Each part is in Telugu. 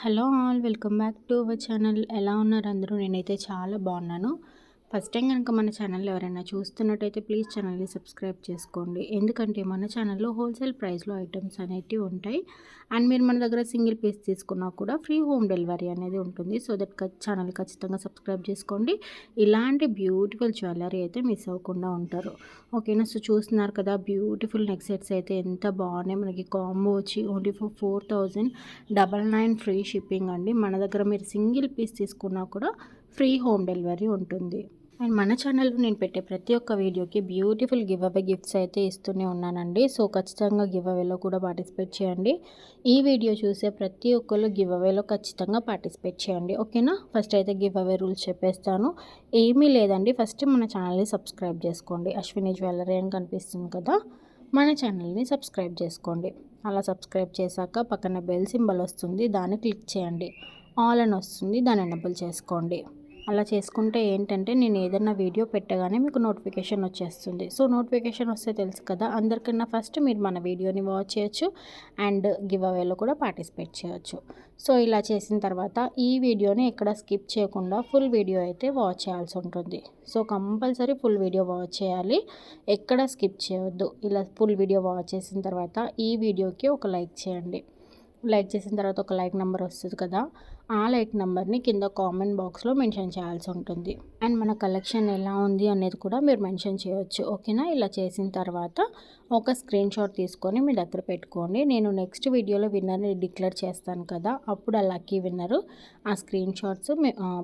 Hello all welcome back to our channel. ఎలా ఉన్నారు అందరూ? నేనైతే చాలా బాగున్నాను. ఫస్ట్ టైం కనుక మన ఛానల్ ఎవరైనా చూస్తున్నట్టయితే ప్లీజ్ ఛానల్ని సబ్స్క్రైబ్ చేసుకోండి. ఎందుకంటే మన ఛానల్లో హోల్సేల్ ప్రైస్లో ఐటమ్స్ అనేటివి ఉంటాయి. అండ్ మీరు మన దగ్గర సింగిల్ పీస్ తీసుకున్నా కూడా ఫ్రీ హోమ్ డెలివరీ అనేది ఉంటుంది. సో దట్ ఛానల్ ఖచ్చితంగా సబ్స్క్రైబ్ చేసుకోండి. ఇలాంటి బ్యూటిఫుల్ జ్యువెలరీ అయితే మిస్ అవ్వకుండా ఉంటారు. ఓకేనా? సో చూస్తున్నారు కదా, బ్యూటిఫుల్ నెక్ సెట్స్ అయితే ఎంత బాగున్నాయి. మనకి కాంబో వచ్చి ఓన్లీ ఫర్ 4999 ఫ్రీ షిప్పింగ్ అండి. మన దగ్గర మీరు సింగిల్ పీస్ తీసుకున్నా కూడా ఫ్రీ హోమ్ డెలివరీ ఉంటుంది. అండ్ మన ఛానల్లో నేను పెట్టే ప్రతి ఒక్క వీడియోకి బ్యూటిఫుల్ గివ్ అవే గిఫ్ట్స్ అయితే ఇస్తూనే ఉన్నానండి. సో ఖచ్చితంగా గివ్ అవేలో కూడా పార్టిసిపేట్ చేయండి. ఈ వీడియో చూసే ప్రతి ఒక్కరు గివ్ అవేలో ఖచ్చితంగా పార్టిసిపేట్ చేయండి. ఓకేనా? ఫస్ట్ అయితే గివ్ అవే రూల్స్ చెప్పేస్తాను. ఏమీ లేదండి, ఫస్ట్ మన ఛానల్ని సబ్స్క్రైబ్ చేసుకోండి. అశ్విని జ్యువెలరీ అని కనిపిస్తుంది కదా, మన ఛానల్ని సబ్స్క్రైబ్ చేసుకోండి. అలా సబ్స్క్రైబ్ చేశాక పక్కన బెల్ సింబల్ వస్తుంది, దాన్ని క్లిక్ చేయండి. ఆల్ అని వస్తుంది, దాన్ని ఎనేబుల్ చేసుకోండి. అలా చేసుకుంటే ఏంటంటే నేను ఏదైనా వీడియో పెట్టగానే మీకు నోటిఫికేషన్ వచ్చేస్తుంది. సో నోటిఫికేషన్ వస్తే తెలుసు కదా, అందరికన్నా ఫస్ట్ మీరు మన వీడియోని వాచ్ చేయొచ్చు అండ్ గివ్ అవేలో కూడా పార్టిసిపేట్ చేయొచ్చు. సో ఇలా చేసిన తర్వాత ఈ వీడియోని ఎక్కడ స్కిప్ చేయకుండా ఫుల్ వీడియో అయితే వాచ్ చేయాల్సి ఉంటుంది. So compulsory full video watch చేయాలి, ఎక్కడ స్కిప్ చేయొద్దు. ఇలా ఫుల్ వీడియో వాచ్ చేసిన తర్వాత ఈ వీడియోకి ఒక లైక్ చేయండి. లైక్ చేసిన తర్వాత ఒక లైక్ నెంబర్ వస్తుంది కదా, ఆ లైక్ నెంబర్ని కింద కామెంట్ బాక్స్లో మెన్షన్ చేయాల్సి ఉంటుంది. అండ్ మన కలెక్షన్ ఎలా ఉంది అనేది కూడా మీరు మెన్షన్ చేయొచ్చు. ఓకేనా? ఇలా చేసిన తర్వాత ఒక స్క్రీన్ షాట్ తీసుకొని మీ దగ్గర పెట్టుకోండి. నేను నెక్స్ట్ వీడియోలో విన్నర్ని డిక్లేర్ చేస్తాను కదా, అప్పుడు ఆ లక్కీ విన్నరు ఆ స్క్రీన్ షాట్స్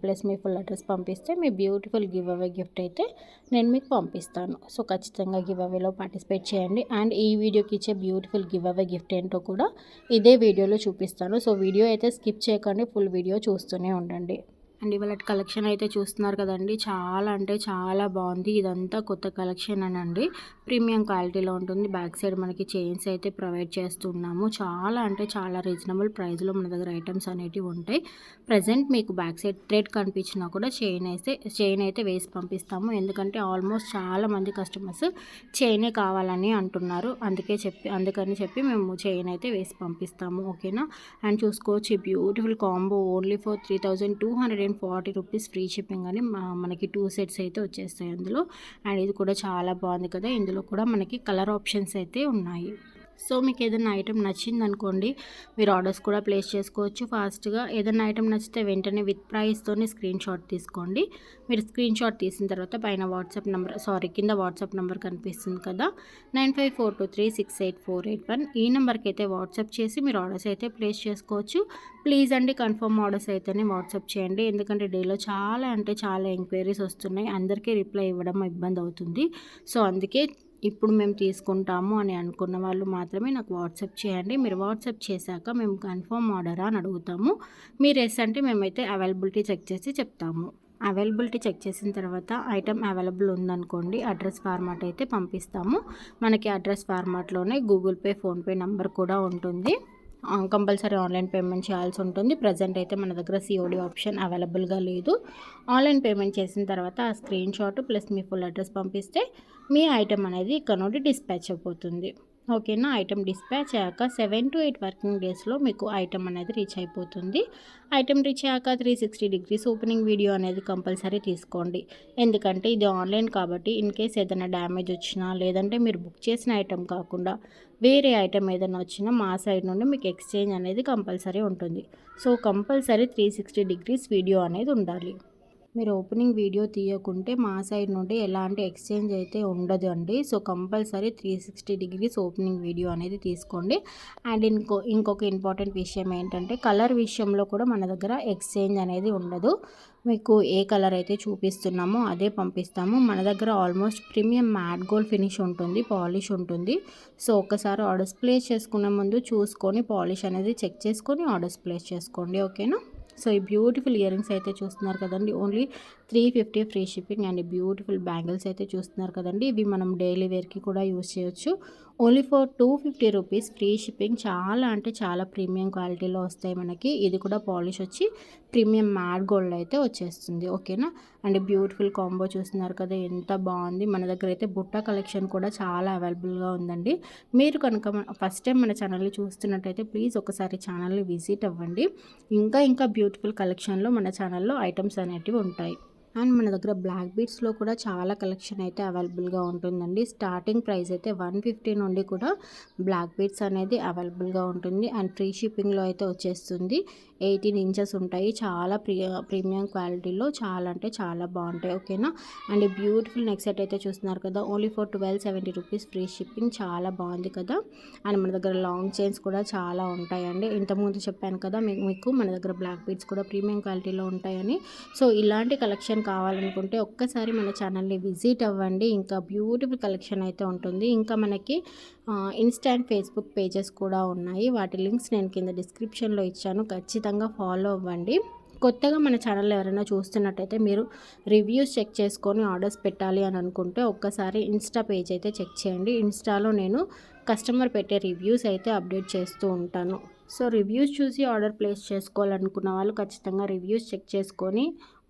ప్లస్ మీ ఫుల్ అడ్రస్ పంపిస్తే మీ బ్యూటిఫుల్ గివ్ అవే గిఫ్ట్ అయితే నేను మీకు పంపిస్తాను. సో ఖచ్చితంగా గివ్ అవేలో పార్టిసిపేట్ చేయండి. అండ్ ఈ వీడియోకి ఇచ్చే బ్యూటిఫుల్ గివ్ అవే గిఫ్ట్ ఏంటో కూడా ఇదే వీడియోలో చూపిస్తాను. సో వీడియో అయితే స్కిప్ చేయకండి, ఫుల్ వీడియో చూస్తూనే ఉండండి. అండ్ ఇవాళ కలెక్షన్ అయితే చూస్తున్నారు కదండి, చాలా అంటే చాలా బాగుంది. ఇదంతా కొత్త కలెక్షన్ అనండి, ప్రీమియం క్వాలిటీలో ఉంటుంది. బ్యాక్ సైడ్ మనకి చైన్స్ అయితే ప్రొవైడ్ చేస్తున్నాము. చాలా అంటే చాలా రీజనబుల్ ప్రైస్లో మన దగ్గర ఐటమ్స్ అనేటివి ఉంటాయి. ప్రజెంట్ మీకు బ్యాక్ సైడ్ థ్రెడ్ కనిపించినా కూడా చైన్ అయితే వేసి పంపిస్తాము. ఎందుకంటే ఆల్మోస్ట్ చాలా మంది కస్టమర్స్ చైనే కావాలని అంటున్నారు, అందుకని చెప్పి మేము చైన్ అయితే వేసి పంపిస్తాము. ఓకేనా? అండ్ చూసుకోవచ్చు, ఈ beautiful combo only for 3240 rupees free shipping అని మనకి 2 సెట్స్ అయితే వచ్చేస్తాయి అందులో. అండ్ ఇది కూడా చాలా బాగుంది కదా, ఇందులో కూడా మనకి కలర్ ఆప్షన్స్ అయితే ఉన్నాయి. సో మీకు ఏదైనా ఐటెం నచ్చిందనుకోండి, మీరు ఆర్డర్స్ కూడా ప్లేస్ చేసుకోవచ్చు ఫాస్ట్గా. ఏదైనా ఐటెం నచ్చితే వెంటనే విత్ ప్రైస్తోనే స్క్రీన్ షాట్ తీసుకోండి. మీరు స్క్రీన్ షాట్ తీసిన తర్వాత పైన కింద వాట్సాప్ నెంబర్ కనిపిస్తుంది కదా, 9542368481, ఈ నెంబర్కి అయితే వాట్సాప్ చేసి మీరు ఆర్డర్స్ అయితే ప్లేస్ చేసుకోవచ్చు. ప్లీజ్ అండి, కన్ఫర్మ్ ఆర్డర్స్ అయితేనే వాట్సాప్ చేయండి. ఎందుకంటే డేలో చాలా అంటే చాలా ఎంక్వైరీస్ వస్తున్నాయి, అందరికీ రిప్లై ఇవ్వడం ఇబ్బంది అవుతుంది. సో అందుకే ఇప్పుడు మేము తీసుకుంటాము అని అనుకున్న వాళ్ళు మాత్రమే నాకు వాట్సాప్ చేయండి. మీరు వాట్సాప్ చేశాక మేము కన్ఫర్మ్ ఆర్డరా అని అడుగుతాము. మీరు ఎస్ అంటే మేమైతే అవైలబిలిటీ చెక్ చేసి చెప్తాము. అవైలబిలిటీ చెక్ చేసిన తర్వాత ఐటమ్ అవైలబుల్ ఉందనుకోండి, అడ్రస్ ఫార్మాట్ అయితే పంపిస్తాము. మనకి అడ్రస్ ఫార్మాట్లోనే గూగుల్ పే, ఫోన్పే నెంబర్ కూడా ఉంటుంది. కంపల్సరీ ఆన్లైన్ పేమెంట్ చేయాల్సి ఉంటుంది. ప్రజెంట్ అయితే మన దగ్గర సిఓడి ఆప్షన్ అవైలబుల్గా లేదు. ఆన్లైన్ పేమెంట్ చేసిన తర్వాత ఆ స్క్రీన్ షాట్ ప్లస్ మీ ఫుల్ అడ్రస్ పంపిస్తే మీ ఐటమ్ అనేది ఇక్కడ నుండి డిస్పాచ్ అయిపోతుంది. ఓకేనా? ఐటమ్ డిస్పాచ్ అయ్యాక 7 to 8 వర్కింగ్ డేస్లో మీకు ఐటమ్ అనేది రీచ్ అయిపోతుంది. ఐటమ్ రీచ్ అయ్యాక 360 డిగ్రీస్ ఓపెనింగ్ వీడియో అనేది కంపల్సరీ తీసుకోండి. ఎందుకంటే ఇది ఆన్లైన్ కాబట్టి ఇన్ కేస్ ఏదైనా డ్యామేజ్ వచ్చినా, లేదంటే మీరు బుక్ చేసిన ఐటమ్ కాకుండా వేరే ఐటమ్ ఏదైనా వచ్చినా మా సైడ్ నుండి మీకు ఎక్స్చేంజ్ అనేది కంపల్సరీ ఉంటుంది. సో కంపల్సరీ 360 డిగ్రీస్ వీడియో అనేది ఉండాలి. మీరు ఓపెనింగ్ వీడియో తీయకుంటే మా సైడ్ నుండి ఎలాంటి ఎక్స్చేంజ్ అయితే ఉండదు అండి. So compulsory 360 degrees opening video అనేది తీసుకోండి. అండ్ ఇంకొక ఇంపార్టెంట్ విషయం ఏంటంటే, కలర్ విషయంలో కూడా మన దగ్గర ఎక్స్చేంజ్ అనేది ఉండదు. మీకు ఏ కలర్ అయితే చూపిస్తున్నామో అదే పంపిస్తాము. మన దగ్గర almost premium matte gold finish ఉంటుంది, పాలిష్ ఉంటుంది. సో ఒకసారి ఆర్డర్స్ ప్లేస్ చేసుకునే ముందు చూసుకొని పాలిష్ అనేది చెక్ చేసుకొని ఆర్డర్స్ ప్లేస్ చేసుకోండి. ఓకేనా? సో ఈ బ్యూటిఫుల్ ఇయర్ రింగ్స్ అయితే చూస్తున్నారు కదండి, only 350 free shipping. And beautiful bangles అయితే చూస్తున్నారు కదండి, ఇవి మనం డైలీ వేర్కి కూడా యూజ్ చేయొచ్చు. Only for 250 rupees free shipping. చాలా అంటే చాలా ప్రీమియం క్వాలిటీలో వస్తాయి మనకి. ఇది కూడా పాలిష్ వచ్చి ప్రీమియం మ్యాట్ గోల్డ్ అయితే వచ్చేస్తుంది. ఓకేనా. అండ్ బ్యూటిఫుల్ కాంబో చూస్తున్నారు కదా ఎంత బాగుంది. మన దగ్గర అయితే బుట్ట కలెక్షన్ కూడా చాలా అవైలబుల్గా ఉందండి. మీరు కనుక ఫస్ట్ టైం మన ఛానల్ని చూస్తున్నట్టయితే ప్లీజ్ ఒకసారి ఛానల్ని విజిట్ అవ్వండి. ఇంకా బ్యూటిఫుల్ కలెక్షన్లో మన ఛానల్లో ఐటమ్స్ అనేటివి ఉంటాయి. అండ్ మన దగ్గర బ్లాక్ బీడ్స్లో కూడా చాలా కలెక్షన్ అయితే అవైలబుల్గా ఉంటుందండి. స్టార్టింగ్ ప్రైస్ అయితే 150 నుండి కూడా బ్లాక్ బీడ్స్ అనేది అవైలబుల్గా ఉంటుంది. అండ్ ఫ్రీ షిప్పింగ్లో అయితే వచ్చేస్తుంది. 18 ఇంచెస్ ఉంటాయి. చాలా ప్రీమియం క్వాలిటీలో చాలా అంటే చాలా బాగుంటాయి. ఓకేనా. అండ్ బ్యూటిఫుల్ నెక్ సెట్ అయితే చూస్తున్నారు కదా, only for 1270 rupees free shipping. చాలా బాగుంది కదా. అండ్ మన దగ్గర లాంగ్ చైన్స్ కూడా చాలా ఉంటాయండి. ఇంతకుముందు చెప్పాను కదా మీకు మన దగ్గర బ్లాక్ బీడ్స్ కూడా ప్రీమియం క్వాలిటీలో ఉంటాయని. సో ఇలాంటి కలెక్షన్ కావాలనుకుంటే ఒక్కసారి మన ఛానల్ని విజిట్ అవ్వండి. ఇంకా బ్యూటిఫుల్ కలెక్షన్ అయితే ఉంటుంది. ఇంకా మనకి ఇన్స్టా అండ్ ఫేస్బుక్ పేజెస్ కూడా ఉన్నాయి. వాటి లింక్స్ నేను కింద డిస్క్రిప్షన్లో ఇచ్చాను. ఖచ్చితంగా ఫాలో అవ్వండి. కొత్తగా మన ఛానల్లో ఎవరైనా చూస్తున్నట్టయితే మీరు రివ్యూస్ చెక్ చేసుకొని ఆర్డర్స్ పెట్టాలి అని అనుకుంటే ఒక్కసారి ఇన్స్టా పేజ్ అయితే చెక్ చేయండి. ఇన్స్టాలో నేను కస్టమర్ పెట్టే రివ్యూస్ అయితే అప్డేట్ చేస్తూ ఉంటాను. సో రివ్యూస్ చూసి ఆర్డర్ ప్లేస్ చేసుకోవాలనుకున్న వాళ్ళు ఖచ్చితంగా రివ్యూస్ చెక్ చేసుకొని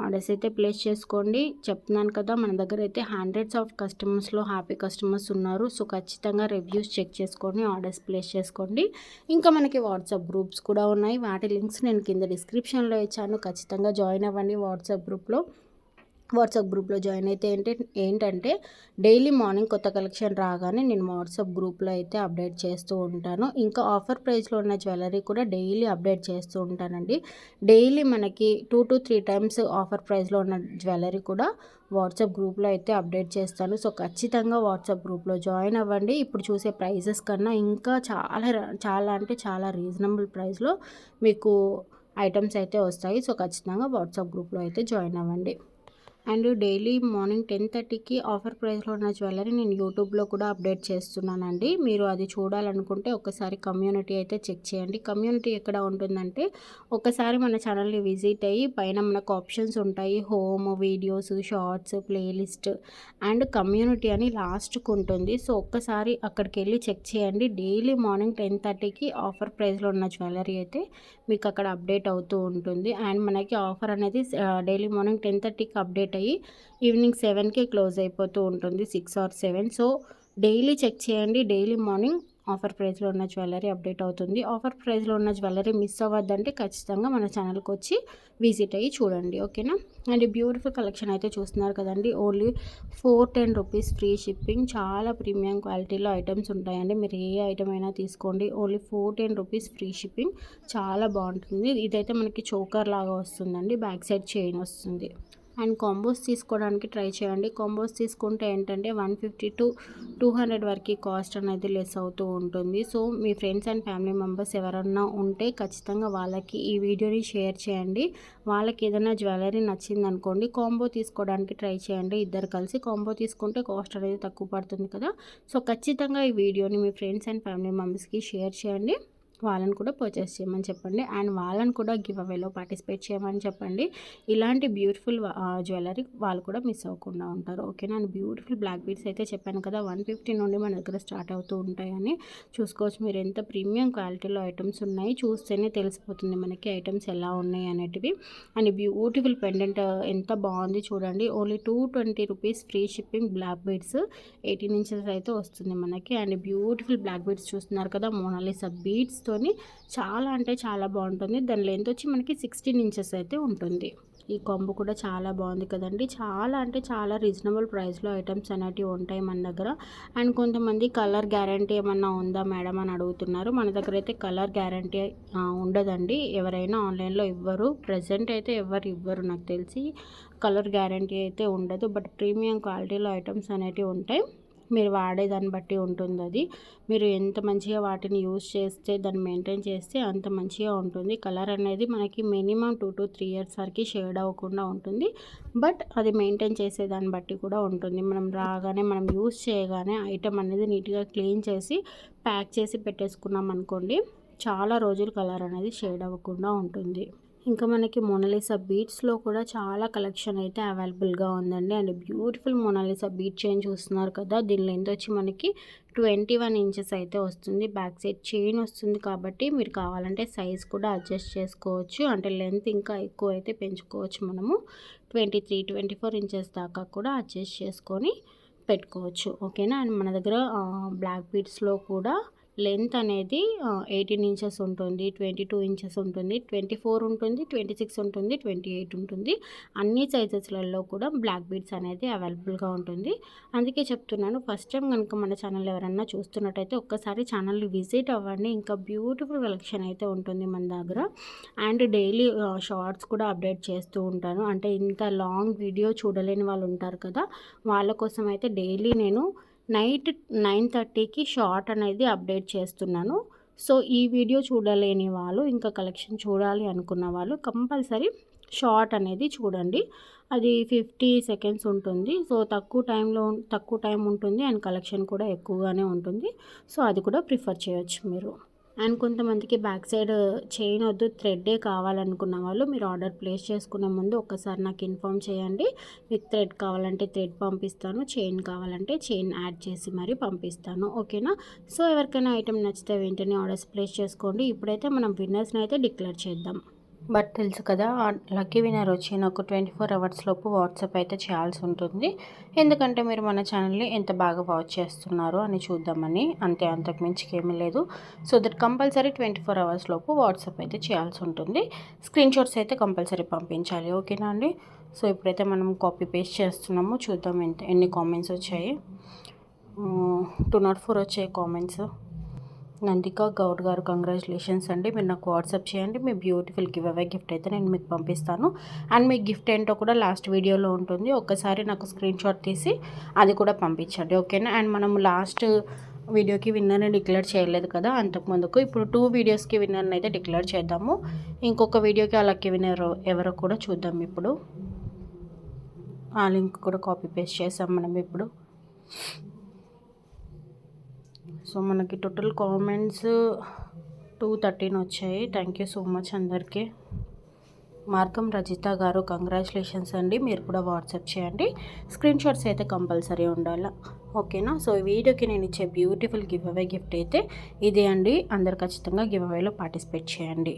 ఆర్డర్స్ అయితే ప్లేస్ చేసుకోండి. చెప్తున్నాను కదా మన దగ్గర అయితే హండ్రెడ్స్ ఆఫ్ కస్టమర్స్లో హ్యాపీ కస్టమర్స్ ఉన్నారు. సో ఖచ్చితంగా రివ్యూస్ చెక్ చేసుకొని ఆర్డర్స్ ప్లేస్ చేసుకోండి. ఇంకా మనకి వాట్సాప్ గ్రూప్స్ కూడా ఉన్నాయి. వాటి లింక్స్ నేను కింద డిస్క్రిప్షన్లో ఇచ్చాను. ఖచ్చితంగా జాయిన్ అవ్వండి వాట్సాప్ గ్రూప్లో జాయిన్ అయితే ఏంటంటే డైలీ మార్నింగ్ కొత్త కలెక్షన్ రాగానే నేను వాట్సాప్ గ్రూప్లో అయితే అప్డేట్ చేస్తూ ఉంటాను. ఇంకా ఆఫర్ ప్రైస్లో ఉన్న జ్యువెలరీ కూడా డైలీ అప్డేట్ చేస్తూ ఉంటానండి. డైలీ మనకి 2 to 3 టైమ్స్ ఆఫర్ ప్రైస్లో ఉన్న జ్యువెలరీ కూడా వాట్సాప్ గ్రూప్లో అయితే అప్డేట్ చేస్తాను. సో ఖచ్చితంగా వాట్సాప్ గ్రూప్లో జాయిన్ అవ్వండి. ఇప్పుడు చూసే ప్రైజెస్ కన్నా ఇంకా చాలా అంటే చాలా రీజనబుల్ ప్రైస్లో మీకు ఐటమ్స్ అయితే వస్తాయి. సో ఖచ్చితంగా వాట్సాప్ గ్రూప్లో అయితే జాయిన్ అవ్వండి. అండ్ డైలీ మార్నింగ్ 10:30కి ఆఫర్ ప్రైస్లో ఉన్న జ్యువెలరీ నేను యూట్యూబ్లో కూడా అప్డేట్ చేస్తున్నానండి. మీరు అది చూడాలనుకుంటే ఒకసారి కమ్యూనిటీ అయితే చెక్ చేయండి. కమ్యూనిటీ ఎక్కడ ఉంటుందంటే ఒకసారి మన ఛానల్ని విజిట్ అయ్యి పైన మనకు ఆప్షన్స్ ఉంటాయి. Home, videos, shorts, playlist and community అని లాస్ట్కు ఉంటుంది. సో ఒక్కసారి అక్కడికి వెళ్ళి చెక్ చేయండి. డైలీ మార్నింగ్ 10:30కి ఆఫర్ ప్రైస్లో ఉన్న జ్యువెలరీ అయితే మీకు అక్కడ అప్డేట్ అవుతూ ఉంటుంది. అండ్ మనకి ఆఫర్ అనేది డైలీ మార్నింగ్ 10:30కి అప్డేట్ అయ్యి ఈవినింగ్ 7కి క్లోజ్ అయిపోతూ ఉంటుంది, 6 or 7. సో డైలీ చెక్ చేయండి. డైలీ మార్నింగ్ ఆఫర్ ప్రైస్లో ఉన్న జ్యువెలరీ అప్డేట్ అవుతుంది. ఆఫర్ ప్రైస్లో ఉన్న జ్యువెలరీ మిస్ అవ్వద్దంటే ఖచ్చితంగా మన ఛానల్కి వచ్చి విజిట్ అయ్యి చూడండి. ఓకేనా. అండ్ బ్యూటిఫుల్ కలెక్షన్ అయితే చూస్తున్నారు కదండి. Only 410 rupees free shipping. చాలా ప్రీమియం క్వాలిటీలో ఐటమ్స్ ఉంటాయండి. మీరు ఏ ఐటమ్ అయినా తీసుకోండి. Only 410 rupees free shipping. చాలా బాగుంటుంది. ఇదైతే మనకి చోకర్ లాగా వస్తుందండి. బ్యాక్ సైడ్ చైన్ వస్తుంది. అండ్ కాంబోస్ తీసుకోవడానికి ట్రై చేయండి. కాంబోస్ తీసుకుంటే ఏంటంటే 150 to 200 వరకు కాస్ట్ అనేది లెస్ అవుతూ ఉంటుంది. So me friends and family members ఎవరన్నా ఉంటే ఖచ్చితంగా వాళ్ళకి ఈ వీడియోని షేర్ చేయండి. వాళ్ళకి ఏదైనా జ్యువెలరీ నచ్చింది అనుకోండి, కాంబో తీసుకోవడానికి ట్రై చేయండి. ఇద్దరు కలిసి కాంబో తీసుకుంటే కాస్ట్ అనేది తక్కువ పడుతుంది కదా. సో ఖచ్చితంగా ఈ వీడియోని మీ ఫ్రెండ్స్ అండ్ ఫ్యామిలీ మెంబర్స్కి షేర్ చేయండి. వాళ్ళని కూడా పర్చేస్ చేయమని చెప్పండి. అండ్ వాళ్ళని కూడా గివ్ అవేలో పార్టిసిపేట్ చేయమని చెప్పండి. ఇలాంటి బ్యూటిఫుల్ జ్యువెలరీ వాళ్ళు కూడా మిస్ అవ్వకుండా ఉంటారు. ఓకేనా. అండ్ బ్యూటిఫుల్ బ్లాక్ బీడ్స్ అయితే చెప్పాను కదా 150 నుండి మన దగ్గర స్టార్ట్ అవుతూ ఉంటాయని చూసుకోవచ్చు. మీరు ఎంత ప్రీమియం క్వాలిటీలో ఐటమ్స్ ఉన్నాయి చూస్తేనే తెలిసిపోతుంది మనకి ఐటమ్స్ ఎలా ఉన్నాయి అనేటివి. అండ్ బ్యూటిఫుల్ పెండెంట్ ఎంత బాగుంది చూడండి. Only 220 rupees free shipping. Black beads 18 inches అయితే వస్తుంది మనకి. అండ్ బ్యూటిఫుల్ బ్లాక్ బీడ్స్ చూస్తున్నారు కదా, మోనాలిసా బీడ్స్ చాలా అంటే చాలా బాగుంటుంది. దాని లెంత్ వచ్చి మనకి 16 ఇంచెస్ అయితే ఉంటుంది. ఈ కాంబో కూడా చాలా బాగుంది కదండి. చాలా అంటే చాలా రీజనబుల్ ప్రైస్లో ఐటమ్స్ అనేటివి ఉంటాయి మన దగ్గర. అండ్ కొంతమంది కలర్ గ్యారంటీ ఏమన్నా ఉందా మేడం అని అడుగుతున్నారు. మన దగ్గర అయితే కలర్ గ్యారంటీ ఉండదండి. ఎవరైనా ఆన్లైన్లో ఇవ్వరు. ప్రజెంట్ అయితే ఎవరు ఇవ్వరు నాకు తెలిసి. కలర్ గ్యారంటీ అయితే ఉండదు. బట్ ప్రీమియం క్వాలిటీలో ఐటమ్స్ అనేటివి ఉంటాయి. మీరు వాడేదాన్ని బట్టి ఉంటుంది అది. మీరు ఎంత మంచిగా వాటిని యూజ్ చేస్తే దాన్ని మెయింటైన్ చేస్తే అంత మంచిగా ఉంటుంది. కలర్ అనేది మనకి మినిమం 2 to 3 years వరకు షేడ్ అవ్వకుండా ఉంటుంది. బట్ అది మెయింటైన్ చేసేదాన్ని బట్టి కూడా ఉంటుంది. మనం రాగానే మనం యూజ్ చేయగానే ఐటమ్ అనేది నీట్గా క్లీన్ చేసి ప్యాక్ చేసి పెట్టేసుకున్నాం అనుకోండి, చాలా రోజులు కలర్ అనేది షేడ్ అవ్వకుండా ఉంటుంది. ఇంకా మనకి మోనాలిసా బీడ్స్లో కూడా చాలా కలెక్షన్ అయితే అవైలబుల్గా ఉందండి. And beautiful Mona Lisa bead chain చూస్తున్నారు కదా, దీని లెంత్ వచ్చి మనకి 21 ఇంచెస్ అయితే వస్తుంది. బ్యాక్ సైడ్ చైన్ వస్తుంది కాబట్టి మీరు కావాలంటే సైజ్ కూడా అడ్జస్ట్ చేసుకోవచ్చు. అంటే లెంత్ ఇంకా ఎక్కువ అయితే పెంచుకోవచ్చు. మనము 23-24 ఇంచెస్ దాకా కూడా అడ్జస్ట్ చేసుకొని పెట్టుకోవచ్చు. ఓకేనా. అండ్ మన దగ్గర బ్లాక్ బీడ్స్లో కూడా లెంత్ అనేది 18 ఇంచెస్ ఉంటుంది, 22 ఇంచెస్ ఉంటుంది, 24 ఉంటుంది, 26 ఉంటుంది, 28 ఉంటుంది. అన్ని సైజెస్లలో కూడా బ్లాక్ బీడ్స్ అనేది అవైలబుల్గా ఉంటుంది. అందుకే చెప్తున్నాను, ఫస్ట్ టైం కనుక మన ఛానల్ ఎవరన్నా చూస్తున్నట్టయితే ఒక్కసారి ఛానల్ని విజిట్ అవ్వండి. ఇంకా బ్యూటిఫుల్ కలెక్షన్ అయితే ఉంటుంది మన దగ్గర. అండ్ డైలీ షార్ట్స్ కూడా అప్డేట్ చేస్తూ ఉంటాను. అంటే ఇంత లాంగ్ వీడియో చూడలేని వాళ్ళు ఉంటారు కదా, వాళ్ళ కోసం అయితే డైలీ నేను నైట్ 9:30కి షార్ట్ అనేది అప్డేట్ చేస్తున్నాను. సో ఈ వీడియో చూడలేని వాళ్ళు, ఇంకా కలెక్షన్ చూడాలి అనుకున్న వాళ్ళు కంపల్సరీ షార్ట్ అనేది చూడండి. అది 50 సెకండ్స్ ఉంటుంది. సో తక్కువ టైం ఉంటుంది అండ్ కలెక్షన్ కూడా ఎక్కువగానే ఉంటుంది. సో అది కూడా ప్రిఫర్ చేయొచ్చు మీరు. అండ్ కొంతమందికి బ్యాక్ సైడ్ చైన్ వద్దు, థ్రెడ్డే కావాలనుకున్న వాళ్ళు మీరు ఆర్డర్ ప్లేస్ చేసుకునే ముందు ఒక్కసారి నాకు ఇన్ఫామ్ చేయండి. మీకు థ్రెడ్ కావాలంటే థ్రెడ్ పంపిస్తాను, చైన్ కావాలంటే చైన్ యాడ్ చేసి మరీ పంపిస్తాను. ఓకేనా. సో ఎవరికైనా ఐటెం నచ్చితే వెంటనే ఆర్డర్స్ ప్లేస్ చేసుకోండి. ఇప్పుడైతే మనం విన్నర్స్ని అయితే డిక్లేర్ చేద్దాం. బట్ తెలుసు కదా, లక్కీ విన్నర్ వచ్చి నాకు 24 అవర్స్ లోపు వాట్సాప్ అయితే చేయాల్సి ఉంటుంది. ఎందుకంటే మీరు మన ఛానల్ని ఎంత బాగా వాచ్ చేస్తున్నారు అని చూద్దామని, అంతే, అంతకుమించికి ఏమీ లేదు. సో దట్ కంపల్సరీ 24 అవర్స్ లోపు వాట్సాప్ అయితే చేయాల్సి ఉంటుంది. స్క్రీన్ షాట్స్ అయితే కంపల్సరీ పంపించాలి. ఓకేనా అండి. సో ఇప్పుడైతే మనం కాపీ పేస్ట్ చేస్తున్నాము. చూద్దాం ఎన్ని కామెంట్స్ వచ్చాయి. 204 వచ్చాయి కామెంట్స్. నందిక గౌడ్ గారు కంగ్రాచులేషన్స్ అండి. మీరు నాకు వాట్సాప్ చేయండి. మీ బ్యూటిఫుల్ గివ్ అవే గిఫ్ట్ అయితే నేను మీకు పంపిస్తాను. అండ్ మీ గిఫ్ట్ ఏంటో కూడా లాస్ట్ వీడియోలో ఉంటుంది. ఒక్కసారి నాకు స్క్రీన్ షాట్ తీసి అది కూడా పంపించండి. ఓకేనా. అండ్ మనం లాస్ట్ వీడియోకి విన్నర్ని డిక్లేర్ చేయలేదు కదా అంతకుముందుకు, ఇప్పుడు 2 వీడియోస్కి విన్నర్ని అయితే డిక్లేర్ చేద్దాము. ఇంకొక వీడియోకి ఆ లక్కీ విన్నర్ ఎవరో కూడా చూద్దాం. ఇప్పుడు ఆ లింక్ కూడా కాపీ పేస్ట్ చేసాం మనం ఇప్పుడు. సో మనకి టోటల్ కామెంట్స్ 213 వచ్చాయి. థ్యాంక్ యూ సో మచ్ అందరికీ. మార్గం రజిత గారు కంగ్రాచులేషన్స్ అండి. మీరు కూడా వాట్సాప్ చేయండి. స్క్రీన్ షాట్స్ అయితే కంపల్సరీ ఉండాలి. ఓకేనా. సో ఈ వీడియోకి నేను ఇచ్చే బ్యూటిఫుల్ గివ్ అవే గిఫ్ట్ అయితే ఇదే అండి. అందరు ఖచ్చితంగా గివ్ అవేలో పార్టిసిపేట్ చేయండి.